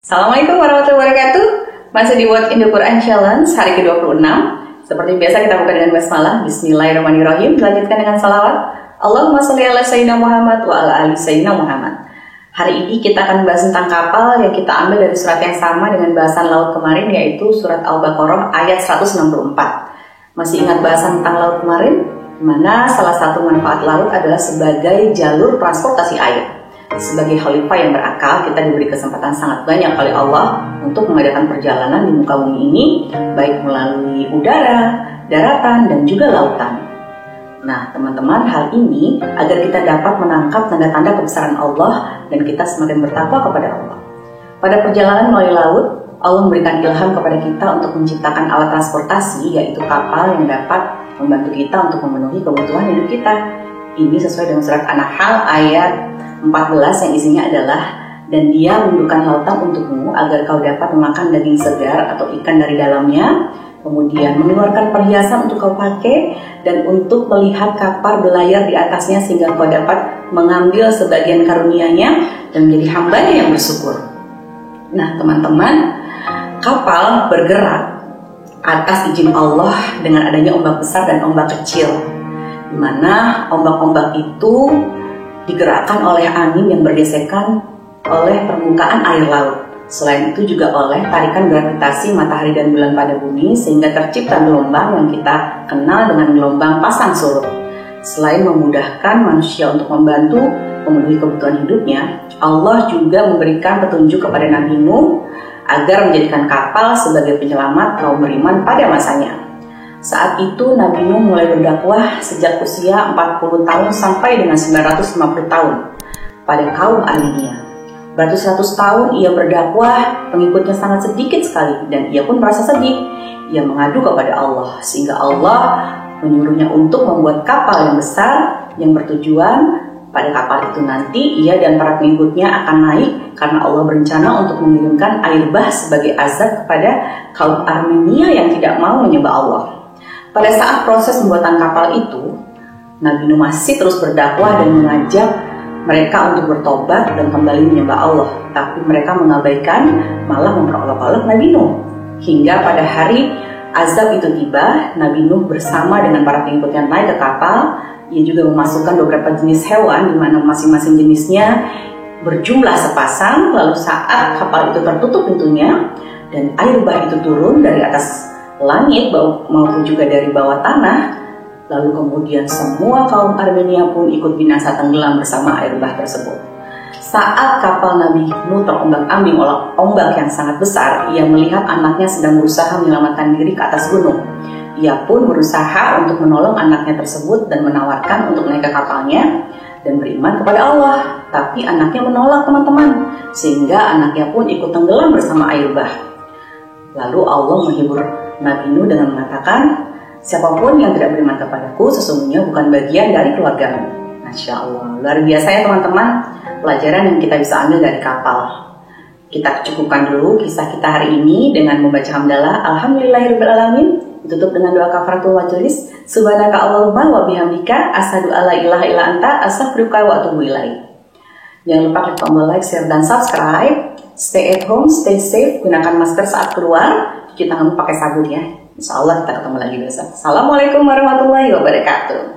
Assalamualaikum warahmatullahi wabarakatuh. Masih di What in the Quran Challenge hari ke-26. Seperti biasa kita buka dengan basmalah. Bismillahirrahmanirrahim. Lanjutkan dengan salawat. Allahumma sholli ala sayyidina Muhammad wa ala ali sayyidina Muhammad. Hari ini kita akan membahas tentang kapal yang kita ambil dari surat yang sama dengan bahasan laut kemarin, yaitu surat Al-Baqarah ayat 164. Masih ingat bahasan tentang laut kemarin? Mana salah satu manfaat laut adalah sebagai jalur transportasi air. Sebagai khalifah yang berakal, kita diberi kesempatan sangat banyak oleh Allah untuk mengadakan perjalanan di muka bumi ini, baik melalui udara, daratan, dan juga lautan. Nah, teman-teman, hal ini agar kita dapat menangkap tanda-tanda kebesaran Allah dan kita semakin bertakwa kepada Allah. Pada perjalanan melalui laut, Allah memberikan ilham kepada kita untuk menciptakan alat transportasi, yaitu kapal yang dapat membantu kita untuk memenuhi kebutuhan hidup kita. Ini sesuai dengan surat An-Nahl ayat 14 yang isinya adalah, dan dia menundukkan lautan untukmu agar kau dapat memakan daging segar atau ikan dari dalamnya, kemudian mengeluarkan perhiasan untuk kau pakai, dan untuk melihat kapal berlayar di atasnya sehingga kau dapat mengambil sebagian karunia-Nya dan menjadi hamba-Nya yang bersyukur. Nah, teman-teman, kapal bergerak atas izin Allah dengan adanya ombak besar dan ombak kecil, di mana ombak-ombak itu digerakkan oleh angin yang bergesekan oleh permukaan air laut. Selain itu juga oleh tarikan gravitasi matahari dan bulan pada bumi, sehingga tercipta gelombang yang kita kenal dengan gelombang pasang surut. Selain memudahkan manusia untuk membantu memenuhi kebutuhan hidupnya, Allah juga memberikan petunjuk kepada Nabi Nuh agar menjadikan kapal sebagai penyelamat kaum beriman pada masanya. Saat itu Nabi Nuh mulai berdakwah sejak usia 40 tahun sampai dengan 950 tahun pada kaum Armenia. Beratus-ratus tahun ia berdakwah, pengikutnya sangat sedikit sekali, dan ia pun merasa sedih. Ia mengadu kepada Allah, sehingga Allah menyuruhnya untuk membuat kapal yang besar yang bertujuan pada kapal itu nanti ia dan para pengikutnya akan naik, karena Allah berencana untuk mengirimkan air bah sebagai azab kepada kaum Armenia yang tidak mau menyembah Allah. Pada saat proses pembuatan kapal itu, Nabi Nuh masih terus berdakwah dan mengajak mereka untuk bertobat dan kembali menyembah Allah. Tapi mereka mengabaikan, malah memperolok-olok Nabi Nuh. Hingga pada hari azab itu tiba, Nabi Nuh bersama dengan para pengikutnya naik ke kapal. Ia juga memasukkan beberapa jenis hewan, di mana masing-masing jenisnya berjumlah sepasang. Lalu saat kapal itu tertutup pintunya dan air bah itu turun dari atas langit maupun juga dari bawah tanah, lalu kemudian semua kaum Armenia pun ikut binasa tenggelam bersama air bah tersebut. Saat kapal Nabi Nuh terombang-ambing oleh ombak yang sangat besar, ia melihat anaknya sedang berusaha menyelamatkan diri ke atas gunung. Ia pun berusaha untuk menolong anaknya tersebut dan menawarkan untuk naik ke kapalnya dan beriman kepada Allah. Tapi anaknya menolak, teman-teman, sehingga anaknya pun ikut tenggelam bersama air bah. Lalu Allah menghibur Nabi Nuh dengan mengatakan, siapapun yang tidak beriman kepadaku sesungguhnya bukan bagian dari keluargamu. Masya Allah, luar biasa ya teman-teman, pelajaran yang kita bisa ambil dari kapal. Kita cukupkan dulu kisah kita hari ini dengan membaca hamdalah Alhamdulillahirrahmanirrahim. Ditutup dengan doa kafaratul majelis, Subhanaka Allahumma wa bihamdika asyhadu alla ilaha illa anta astaghfiruka wa atubu ilaik. Jangan lupa klik tombol like, share, dan subscribe. Stay at home, stay safe, gunakan masker saat keluar, cuci tangan pakai sabun ya. Insya Allah kita ketemu lagi besok. Assalamualaikum warahmatullahi wabarakatuh.